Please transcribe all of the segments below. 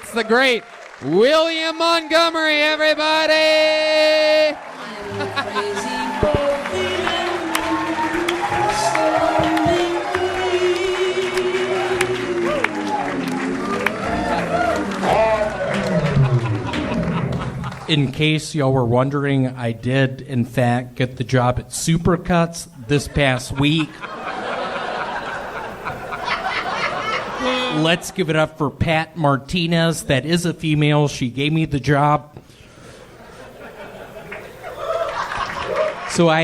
It's the great William Montgomery, everybody! In case y'all were wondering, I did, in fact, get the job at Supercuts this past week. Let's give it up for Pat Martinez. That is a female. She gave me the job. So I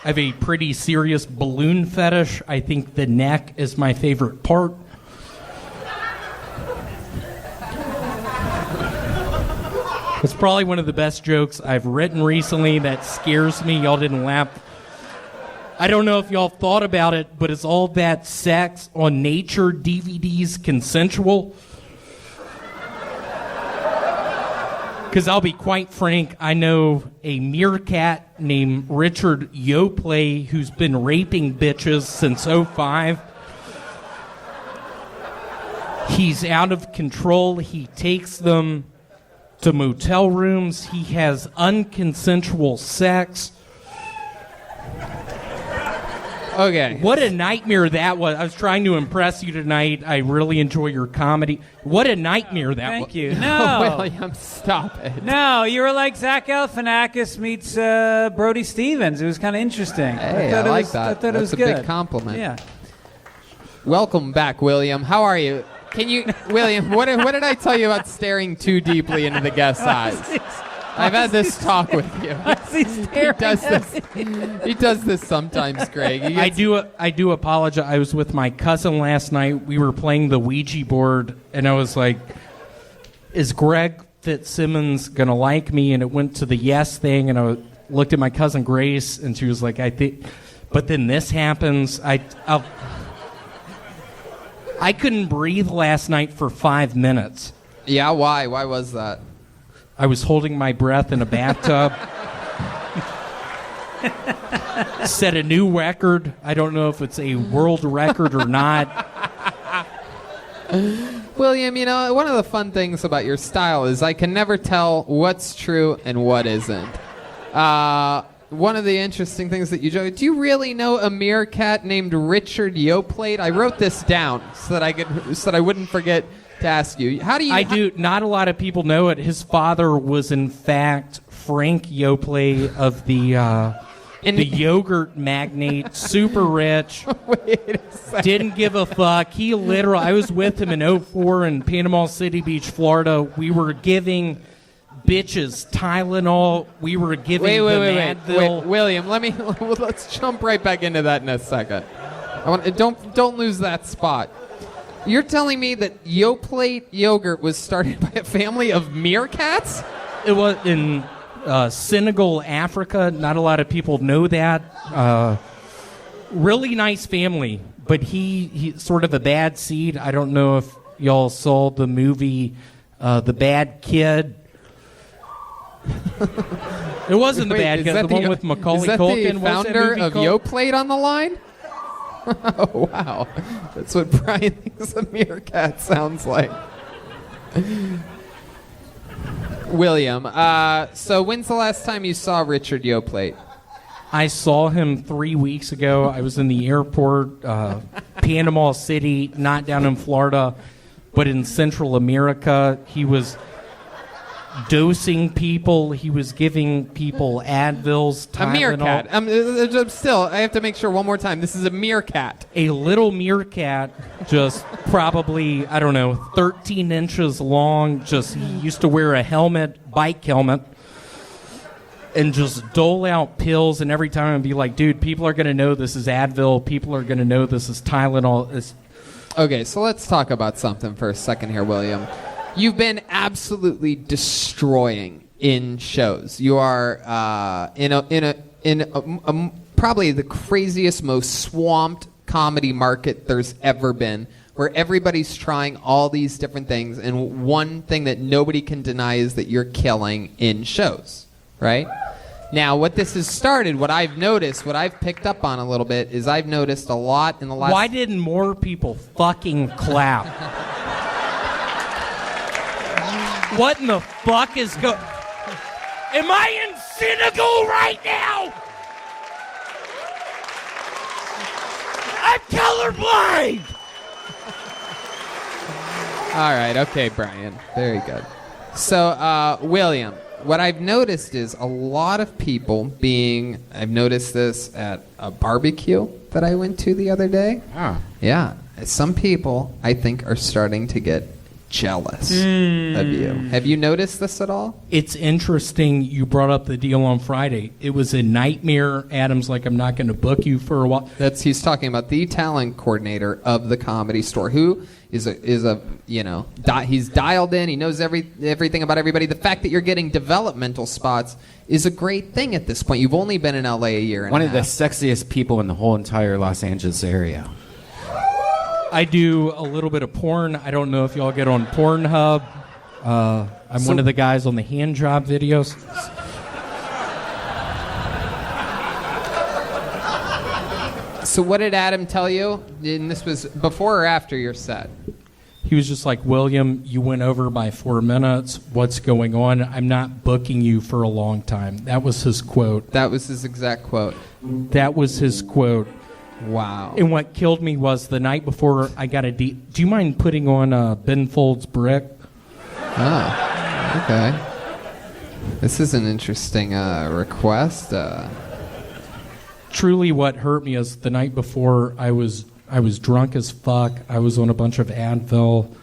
have a pretty serious balloon fetish. I think the neck is my favorite part. It's probably one of the best jokes I've written recently that scares me. Y'all didn't laugh. I don't know if y'all thought about it, but is all that sex on Nature DVDs consensual? Because I'll be quite frank, I know a meerkat named Richard Yoplait who's been raping bitches since '05. He's out of control. He takes them to motel rooms. He has unconsensual sex. Okay. What a nightmare that was. I was trying to impress you tonight. I really enjoy your comedy. What a nightmare that was. Thank you. No. William, stop it. No, you were like Zach Galifianakis meets Brody Stevens. It was kind of interesting. Hey, I like that. I thought it was That's a good. big compliment. Yeah. Welcome back, William. How are you? Can you, William, what did I tell you about staring too deeply into the guest's eyes? I've had this talk with you. He does this sometimes, Greg. I do apologize. I was with my cousin last night. We were playing the Ouija board, and I was like, is Greg Fitzsimmons going to like me? And it went to the yes thing, and I looked at my cousin Grace, and she was like, I think, but then this happens. I couldn't breathe last night for 5 minutes. Yeah, why? Why was that? I was holding my breath in a bathtub. Set a new record. I don't know if it's a world record or not. William, you know, one of the fun things about your style is I can never tell what's true and what isn't. One of the interesting things that you do you really know a meerkat named Richard Yoplait? I wrote this down so that I wouldn't forget to ask you. How do you? I do. Not a lot of people know it. His father was, in fact, Frank Yoplait of the yogurt magnate, super rich. Wait a second. Didn't give a fuck. He literally. I was with him in '04 in Panama City Beach, Florida. We were giving bitches Tylenol. We were giving Advil. Wait, William, let's jump right back into that in a second. Don't lose that spot. You're telling me that Yoplait yogurt was started by a family of meerkats? It was in Senegal, Africa. Not a lot of people know that. Really nice family, but he sort of a bad seed. I don't know if y'all saw the movie The Bad Kid. It wasn't The Bad Kid, the one with Macaulay Culkin. Is that the founder of Yoplait on the line? Oh, wow. That's what Brian thinks a meerkat sounds like. William, so when's the last time you saw Richard Yoplait? I saw him 3 weeks ago. I was in the airport, Panama City, not down in Florida, but in Central America. He was dosing people. He was giving people Advils, Tylenol. A meerkat. Still, I have to make sure one more time. This is a meerkat. A little meerkat, just probably, 13 inches long. Just, he used to wear a helmet, bike helmet, and just dole out pills. And every time I'd be like, dude, people are going to know this is Advil. People are going to know this is Tylenol. Okay, so let's talk about something for a second here, William. You've been absolutely destroying in shows. You are in probably the craziest, most swamped comedy market there's ever been, where everybody's trying all these different things, and one thing that nobody can deny is that you're killing in shows, right? Now, what this has started, what I've noticed, what I've picked up on a little bit, is I've noticed a lot in the last... Why didn't more people fucking clap? What in the fuck is going? Am I in Senegal right now? I'm colorblind. All right, okay, Brian. Very good. So, William, what I've noticed is a lot of people I've noticed this at a barbecue that I went to the other day. Ah. Yeah, some people, I think, are starting to get jealous of you. Have you noticed this at all? It's interesting you brought up the deal on Friday. It was a nightmare. Adam's like, I'm not going to book you for a while. He's talking about the talent coordinator of the Comedy Store, who is a he's dialed in. He knows everything about everybody. The fact that you're getting developmental spots is a great thing at this point. You've only been in LA a year and One a of the half. sexiest people in the whole entire Los Angeles area. I do a little bit of porn. I don't know if y'all get on Pornhub. I'm one of the guys on the hand job videos. So what did Adam tell you? And this was before or after your set? He was just like, William, you went over by 4 minutes. What's going on? I'm not booking you for a long time. That was his quote. That was his exact quote. That was his quote. Wow. And what killed me was the night before I got do you mind putting on Ben Folds' Brick? Oh, okay. This is an interesting request. Truly what hurt me is the night before I was drunk as fuck. I was on a bunch of Advil.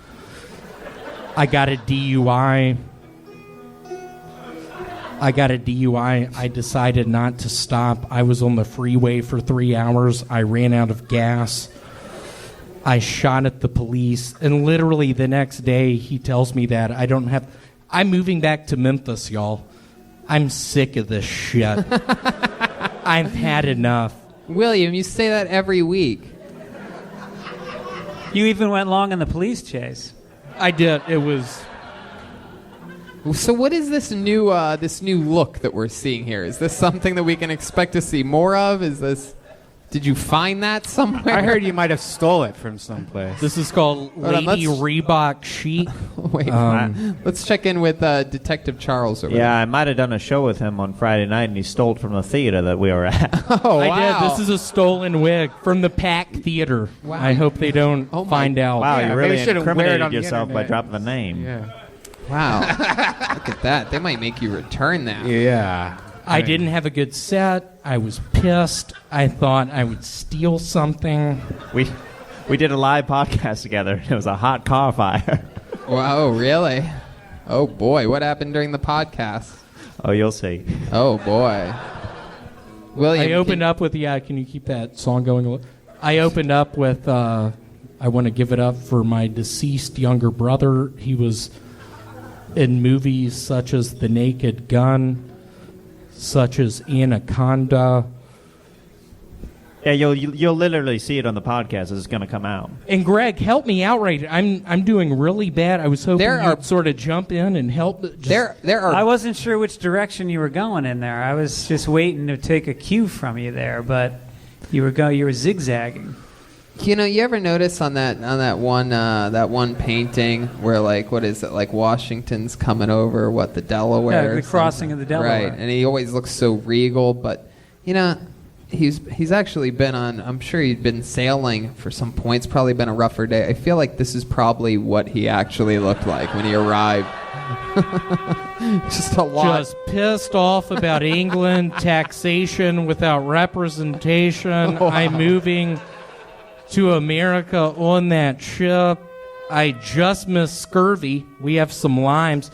I got a DUI. I decided not to stop. I was on the freeway for 3 hours. I ran out of gas. I shot at the police. And literally the next day, he tells me that I'm moving back to Memphis, y'all. I'm sick of this shit. I've had enough. William, you say that every week. You even went long in the police chase. I did. It was... So what is this new look that we're seeing here? Is this something that we can expect to see more of? Did you find that somewhere? I heard you might have stole it from someplace. This is called Hold on, Lady let's- Reebok Chic. Wait, let's check in with Detective Charles over there. Yeah, I might have done a show with him on Friday night, and he stole it from the theater that we were at. Oh, I wow. did. This is a stolen wig from the Pack Theater. Wow. I hope they don't Oh my- find out. Wow, Yeah, you really they shouldn't wear it incriminated on the yourself by internet. dropping the name. Yeah. Wow. Look at that. They might make you return that. Yeah. I didn't have a good set. I was pissed. I thought I would steal something. We did a live podcast together. It was a hot car fire. Wow, really? Oh, boy. What happened during the podcast? Oh, you'll see. Oh, boy. William, I opened up with, can you keep that song going a little? I opened up with, I want to give it up for my deceased younger brother. He was in movies such as The Naked Gun, such as Anaconda. Yeah, you'll literally see it on the podcast as it's going to come out. And Greg, help me out right. I'm doing really bad. I was hoping you'd sort of jump in and help. There are. I wasn't sure which direction you were going in there. I was just waiting to take a cue from you there, but you were zigzagging. You know, you ever notice on that one painting where, like, what is it, like Washington's coming over the Delaware? Yeah, or the crossing something? of the Delaware. Right, and he always looks so regal, but he's actually been on. I'm sure he'd been sailing for some points. Probably been a rougher day. I feel like this is probably what he actually looked like when he arrived. Just a lot. Just pissed off about England, taxation without representation. Wow. I'm moving to America on that ship. I just missed scurvy. We have some limes.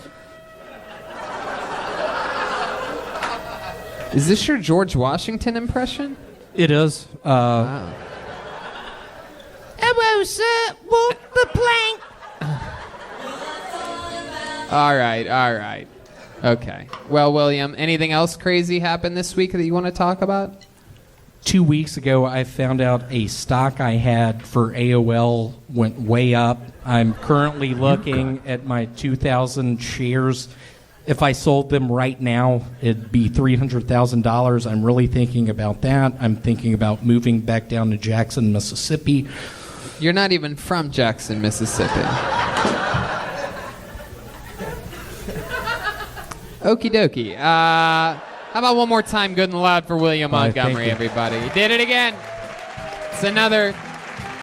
Is this your George Washington impression? It is. Wow. Hello, sir. Walk the plank. All right. Okay. Well, William, anything else crazy happened this week that you want to talk about? 2 weeks ago, I found out a stock I had for AOL went way up. I'm currently looking at my 2,000 shares. If I sold them right now, it'd be $300,000. I'm really thinking about that. I'm thinking about moving back down to Jackson, Mississippi. You're not even from Jackson, Mississippi. Okie dokie. How about one more time, good and loud for William All right, Montgomery, thank you. everybody? He did it again. It's another